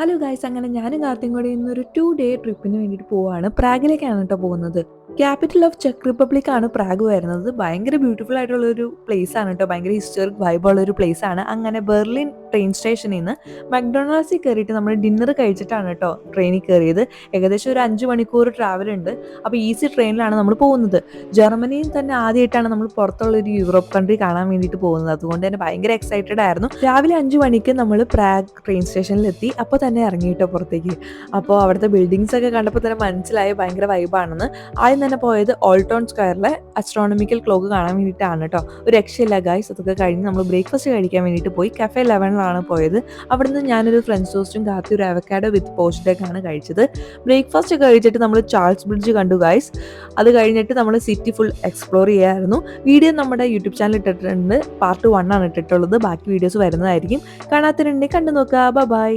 Hello guys, അങ്ങനെ ഞാനും കാർത്തിയും കൂടി ഇന്നൊരു 2 ഡേ ട്രിപ്പിന് വേണ്ടിയിട്ട് പോവാണ്. പ്രാഗിലേക്കാണ് കേട്ടോ പോകുന്നത്. ക്യാപിറ്റൽ ഓഫ് ചെക്ക് റിപ്പബ്ലിക് ആണ് പ്രാഗ് വരുന്നത്. ഭയങ്കര ബ്യൂട്ടിഫുൾ ആയിട്ടുള്ള ഒരു പ്ലേസ് ആണ് കേട്ടോ. ഭയങ്കര ഹിസ്റ്റോറിക് വൈബുള്ള ഒരു പ്ലേസ് ആണ്. അങ്ങനെ ബെർലിൻ ട്രെയിൻ സ്റ്റേഷനിൽ നിന്ന് മക്ഡൊണാൾഡ്സിൽ കയറിയിട്ട് നമ്മൾ ഡിന്നർ കഴിച്ചിട്ടാണ് കേട്ടോ ട്രെയിനിൽ കയറിയത്. ഏകദേശം ഒരു 5 മണിക്കൂർ ട്രാവൽ ഉണ്ട്. അപ്പോൾ ഈസി ട്രെയിനിലാണ് നമ്മൾ പോകുന്നത്. ജർമ്മനിയിൽ തന്നെ ആദ്യമായിട്ടാണ് നമ്മൾ പുറത്തുള്ള ഒരു യൂറോപ്പ് കൺട്രി കാണാൻ വേണ്ടിയിട്ട് പോകുന്നത്. അതുകൊണ്ട് തന്നെ ഭയങ്കര എക്സൈറ്റഡ് ആയിരുന്നു. രാവിലെ 5 മണിക്ക് നമ്മൾ പ്രാഗ് ട്രെയിൻ സ്റ്റേഷനിലെത്തി. അപ്പോൾ തന്നെ ഇറങ്ങിയിട്ടോ പുറത്തേക്ക്. അപ്പോൾ അവിടുത്തെ ബിൽഡിങ്സ് ഒക്കെ കണ്ടപ്പോൾ തന്നെ മനസ്സിലായി ഭയങ്കര വൈബാണെന്ന്. ആദ്യം തന്നെ പോയത് ഓൾട്ടോൺ സ്ക്വയറിലെ അസ്ട്രോണമിക്കൽ ക്ലോക്ക് കാണാൻ വേണ്ടിയിട്ടാണ് കേട്ടോ. ഒരു രക്ഷയില്ല ഗൈസ്. അതൊക്കെ കഴിഞ്ഞ് നമ്മൾ ബ്രേക്ക്ഫാസ്റ്റ് കഴിക്കാൻ വേണ്ടിയിട്ട് പോയി. കഫേ 11 പോയത്. അവിടുന്ന് ഞാനൊരു ഫ്രഞ്ച് ടോസ്റ്റും കാത്തി ഒരു അവക്കാഡോ വിത്ത് പോസ്റ്റൊക്കെയാണ് കഴിച്ചത്. ബ്രേക്ക്ഫാസ്റ്റ് കഴിച്ചിട്ട് നമ്മൾ ചാൾസ് ബ്രിഡ്ജ് കണ്ടു ഗൈസ്. അത് കഴിഞ്ഞിട്ട് നമ്മൾ സിറ്റി ഫുൾ എക്സ്പ്ലോർ ചെയ്യായിരുന്നു. വീഡിയോ നമ്മുടെ യൂട്യൂബ് ചാനൽ ഇട്ടിട്ടുണ്ട്. പാർട്ട് 1 ആണ് ഇട്ടിട്ടുള്ളത്. ബാക്കി വീഡിയോസ് വരുന്നതായിരിക്കും. കാണാത്തവരുണ്ടെങ്കിൽ കണ്ടു നോക്കുക. ബൈ.